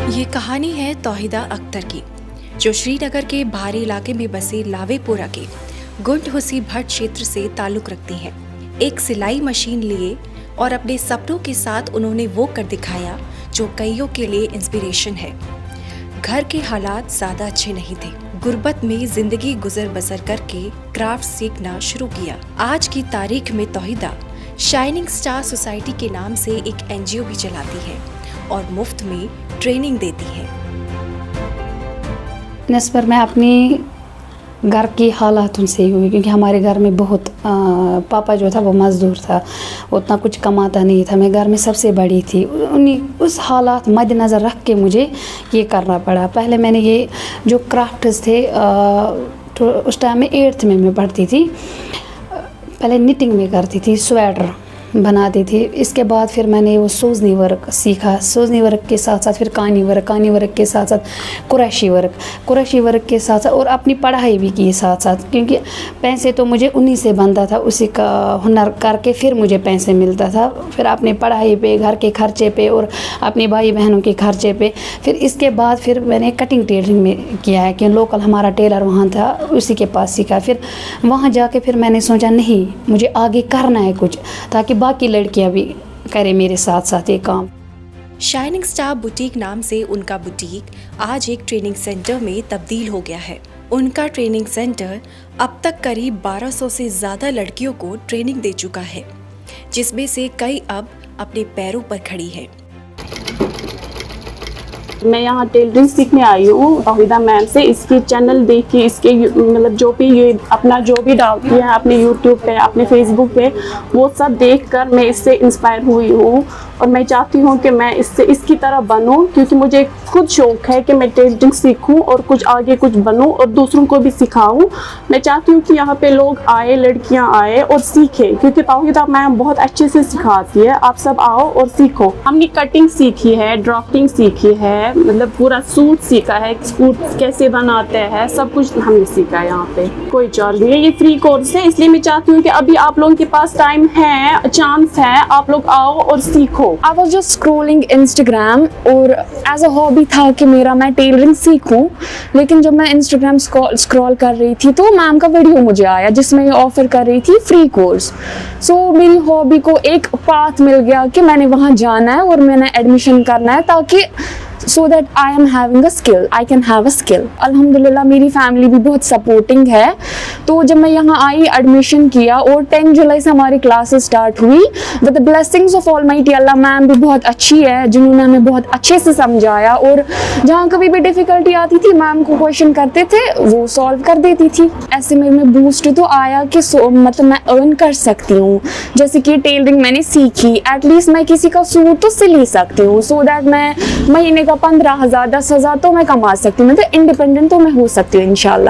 یہ کہانی ہے توحیدہ اختر کی، جو شری نگر کے بھاری علاقے میں بسے لاوے پورہ کے گنڈ حسی بھٹ چھیتر سے تعلق رکھتی ہیں۔ ایک سلائی مشین لیے اور اپنے سپنوں کے ساتھ انہوں نے وہ کر دکھایا جو کئیوں کے لیے انسپریشن ہے۔ گھر کے حالات زیادہ اچھے نہیں تھے، غربت میں زندگی گزر بسر کر کے کرافٹ سیکھنا شروع کیا۔ آج کی تاریخ میں توحیدہ شائننگ سٹار سوسائٹی کے نام سے ایک NGO بھی چلاتی ہے اور مفت میں ٹریننگ دیتی ہے۔ اس پر میں اپنی گھر کی حالاتوں سے ہی ہوئی، کیونکہ ہمارے گھر میں بہت پاپا جو تھا وہ مزدور تھا، اتنا کچھ کماتا نہیں تھا، میں گھر میں سب سے بڑی تھی۔ اس حالات مد نظر رکھ کے مجھے یہ کرنا پڑا۔ پہلے میں نے یہ جو کرافٹس تھے، اس ٹائم میں 8th میں پڑھتی تھی، پہلے نٹنگ میں کرتی تھی، سویٹر بناتی تھی۔ اس کے بعد پھر میں نے وہ سوزنی ورک سیکھا، سوزنی ورک کے ساتھ ساتھ پھر کانی ورک کے ساتھ ساتھ قریشی ورک کے ساتھ ساتھ، اور اپنی پڑھائی بھی کی ساتھ ساتھ، کیونکہ پیسے تو مجھے انہی سے بنتا تھا، اسی کا ہنر کر کے پھر مجھے پیسے ملتا تھا، پھر اپنی پڑھائی پہ، گھر کے خرچے پہ اور اپنی بھائی بہنوں کے خرچے پہ۔ پھر اس کے بعد پھر میں نے کٹنگ ٹیلرنگ میں کیا ہے، کہ لوکل ہمارا ٹیلر وہاں تھا، اسی کے پاس سیکھا۔ پھر وہاں جا کے پھر میں نے سوچا نہیں، مجھے آگے کرنا ہے کچھ، تاکہ باقی لڑکیاں بھی کریں میرے ساتھ ساتھ یہ کام۔ شائننگ سٹار بوٹیک نام سے ان کا بوٹیک آج ایک ٹریننگ سینٹر میں تبدیل ہو گیا ہے۔ ان کا ٹریننگ سینٹر اب تک قریب 1200 سے زیادہ لڑکیوں کو ٹریننگ دے چکا ہے، جس میں سے کئی اب اپنے پیروں پر کھڑی ہے۔ میں یہاں ٹیلرنگ سیکھنے آئی ہوں توحیدہ میم سے۔ اس کی چینل دیکھ کے، اس کے مطلب جو بھی یہ اپنا جو بھی ڈالتی ہے اپنے یوٹیوب پہ، اپنے فیس بک پہ، وہ سب دیکھ کر میں اس سے انسپائر ہوئی ہوں، اور میں چاہتی ہوں کہ میں اس کی طرح بنوں، کیونکہ مجھے خود شوق ہے کہ میں ٹیلرنگ سیکھوں اور کچھ آگے کچھ بنوں اور دوسروں کو بھی سکھاؤں۔ میں چاہتی ہوں کہ یہاں پہ لوگ آئے، لڑکیاں آئے اور سیکھیں، کیونکہ توحیدہ میم بہت اچھے سے سکھاتی ہے۔ آپ سب آؤ اور سیکھو۔ ہم نے کٹنگ سیکھی ہے، ڈرافٹنگ سیکھی ہے، مطلب پورا سوٹ سیکھا ہے، سوٹ کیسے بناتے ہیں، سب کچھ ہم نے سیکھا ہے۔ یہاں پہ کوئی چارج نہیں ہے، یہ فری کورس ہے، اس لیے میں چاہتی ہوں کہ ابھی آپ لوگوں کے پاس ٹائم ہے، چانس ہے، آپ لوگ آؤ اور سیکھو۔ I was just scrolling Instagram اور ایز اے ہابی تھا کہ میں ٹیلرنگ سیکھوں، لیکن جب میں انسٹاگرام اسکرول کر رہی تھی تو میم کا ویڈیو مجھے آیا جس میں یہ آفر کر رہی تھی فری کورس۔ سو میری ہابی کو ایک پاتھ مل گیا کہ میں نے وہاں جانا ہے اور میں نے ایڈمیشن کرنا ہے، تاکہ so that I am having a skill, I can have a skill۔ الحمدللہ میری فیملی بھی بہت سپورٹنگ ہے، تو جب میں یہاں آئی، ایڈمیشن کیا، اور 10 جولائی سے ہماری کلاسز سٹارٹ ہوئی with the blessings of Almighty اللہ۔ میم بھی بہت اچھی ہے، جنہوں نے ہمیں بہت اچھے سے سمجھایا، اور جہاں کبھی بھی ڈیفیکلٹی آتی تھی میم کو کویشچن کرتے تھے، وہ سالو کر دیتی تھی۔ ایسے میں بوسٹ تو آیا کہ مطلب میں ارن کر سکتی ہوں، جیسے کہ ٹیلرنگ میں نے سیکھی، ایٹ لیسٹ میں کسی کا سوٹ تو سل ہی سکتی ہوں، سو دیٹ میں مہینے کا 15,000 10,000 تو میں کما سکتی ہوں، مطلب انڈیپینڈنٹ تو میں ہو سکتی ہوں انشاءاللہ۔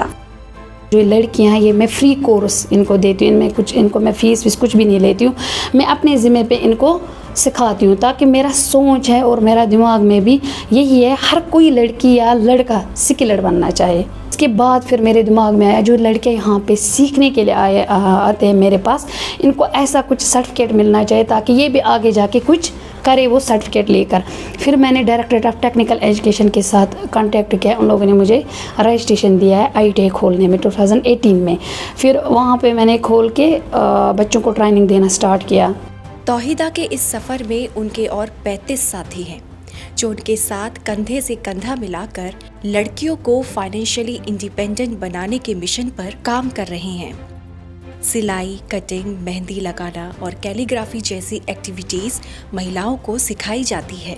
جو لڑکیاں ہیں، یہ میں فری کورس ان کو دیتی ہوں، ان کو میں فیس کچھ بھی نہیں لیتی ہوں، میں اپنے ذمہ پہ ان کو سکھاتی ہوں، تاکہ میرا سوچ ہے اور میرا دماغ میں بھی یہی ہے، ہر کوئی لڑکی یا لڑکا سکلڈ بننا چاہے۔ اس کے بعد پھر میرے دماغ میں آیا، جو لڑکے یہاں پہ سیکھنے کے لیے آتے ہیں میرے پاس، ان کو ایسا کچھ سرٹیفکیٹ ملنا چاہیے تاکہ یہ بھی آگے جا کے کچھ کرے وہ سرٹیفکیٹ لے کر۔ پھر میں نے ڈائریکٹریٹ آف ٹیکنیکل ایجوکیشن کے ساتھ کانٹیکٹ کیا، ان لوگوں نے مجھے رجسٹریشن دیا ہے ITI کھولنے میں 2018 میں۔ پھر وہاں پہ میں نے کھول کے بچوں کو ٹریننگ دینا سٹارٹ کیا۔ توحیدہ کے اس سفر میں ان کے اور 35 ساتھی ہیں، جو ان کے ساتھ کندھے سے کندھا ملا کر لڑکیوں کو فائنینشلی انڈیپینڈنٹ بنانے کے مشن پر کام کر رہے ہیں۔ سلائی، کٹنگ، مہندی لگانا اور کیلیگرافی جیسی ایکٹیویٹیز مہیلاؤں کو سکھائی جاتی ہے۔